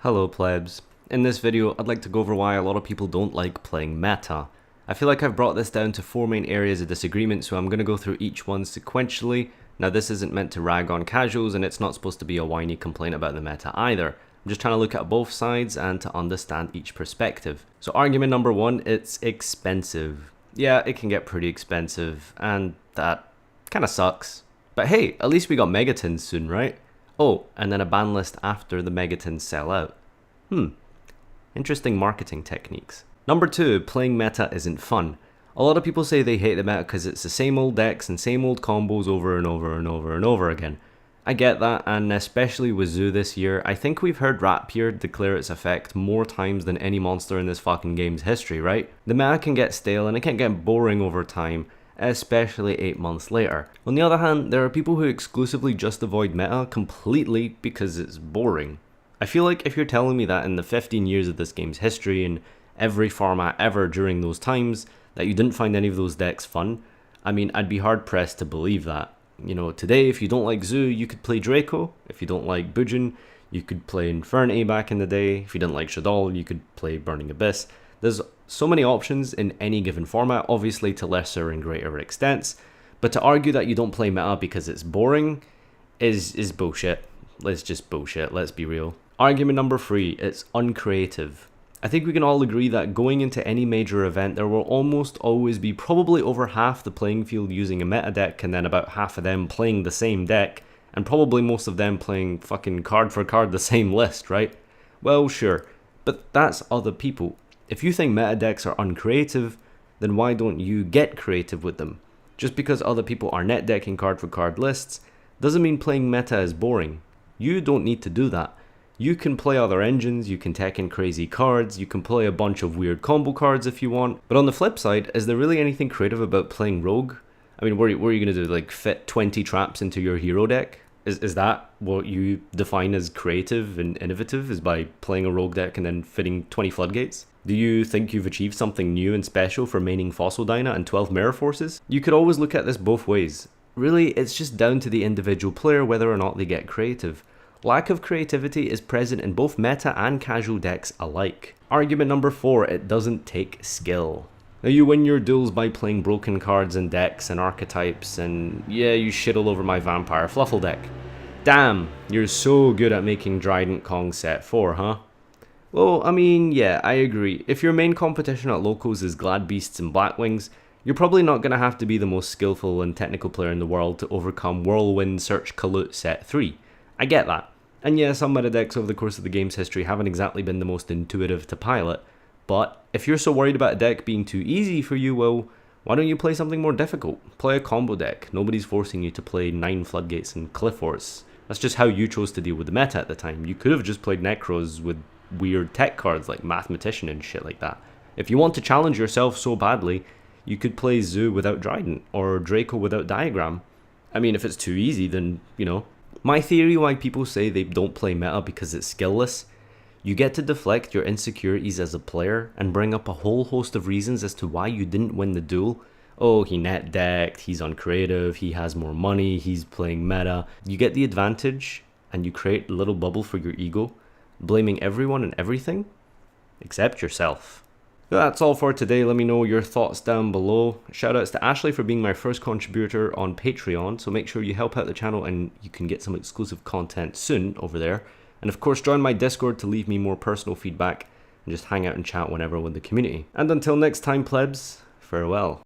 Hello plebs. In this video, I'd like to go over why a lot of people don't like playing meta. I feel like I've brought this down to 4 main areas of disagreement, so I'm going to go through each one sequentially. Now this isn't meant to rag on casuals, and it's not supposed to be a whiny complaint about the meta either. I'm just trying to look at both sides and to understand each perspective. So argument number 1, it's expensive. Yeah, it can get pretty expensive, and that kinda sucks. But hey, at least we got megatons soon, right? Oh, and then a ban list after the megatons sell out. Interesting marketing techniques. Number 2, playing meta isn't fun. A lot of people say they hate the meta because it's the same old decks and same old combos over and over and over and over again. I get that, and especially with Zoo this year, I think we've heard Rapier declare its effect more times than any monster in this fucking game's history, right? The meta can get stale and it can get boring over time, especially 8 months later. On the other hand, there are people who exclusively just avoid meta completely because it's boring. I feel like if you're telling me that in the 15 years of this game's history and every format ever during those times, that you didn't find any of those decks fun, I mean, I'd be hard pressed to believe that. You know, today if you don't like Zoo, you could play Draco. If you don't like Bujin, you could play Infernape back in the day. If you didn't like Shaddoll, you could play Burning Abyss. There's so many options in any given format, obviously to lesser and greater extents, but to argue that you don't play meta because it's boring is bullshit. It's just bullshit, let's be real. Argument number 3, it's uncreative. I think we can all agree that going into any major event, there will almost always be probably over half the playing field using a meta deck, and then about half of them playing the same deck, and probably most of them playing fucking card for card the same list, right? Well, sure, but that's other people. If you think meta decks are uncreative, then why don't you get creative with them? Just because other people are net decking card for card lists doesn't mean playing meta is boring. You don't need to do that. You can play other engines, you can tech in crazy cards, you can play a bunch of weird combo cards if you want. But on the flip side, is there really anything creative about playing Rogue? I mean, what are you going to do, like fit 20 traps into your hero deck? Is that what you define as creative and innovative, is by playing a Rogue deck and then fitting 20 floodgates? Do you think you've achieved something new and special for maining Fossil Dyna and 12 Mirror Forces? You could always look at this both ways. Really, it's just down to the individual player whether or not they get creative. Lack of creativity is present in both meta and casual decks alike. Argument number 4, it doesn't take skill. Now you win your duels by playing broken cards and decks and archetypes, and yeah, you shit all over my Vampire Fluffle deck. Damn, you're so good at making Trident Kong set 4, huh? Well, I mean, yeah, I agree. If your main competition at locals is Glad Beasts and Blackwings, you're probably not going to have to be the most skillful and technical player in the world to overcome Whirlwind Search Kalut set 3. I get that. And yeah, some meta decks over the course of the game's history haven't exactly been the most intuitive to pilot, but if you're so worried about a deck being too easy for you, well, why don't you play something more difficult? Play a combo deck. Nobody's forcing you to play 9 Floodgates and Cliff Wars. That's just how you chose to deal with the meta at the time. You could have just played Necros with weird tech cards like Mathematician and shit like that. If you want to challenge yourself so badly, you could play Zoo without Trident, or Draco without Diagram. I mean, if it's too easy, then, you know. My theory why people say they don't play meta because it's skillless, you get to deflect your insecurities as a player and bring up a whole host of reasons as to why you didn't win the duel. Oh, he net decked, he's uncreative, he has more money, he's playing meta. You get the advantage and you create a little bubble for your ego, blaming everyone and everything except yourself. That's all for today. Let me know your thoughts down below. Shoutouts to Ashley for being my first contributor on Patreon, so make sure you help out the channel and you can get some exclusive content soon over there. And of course, join my Discord to leave me more personal feedback and just hang out and chat whenever with the community. And until next time, plebs, farewell.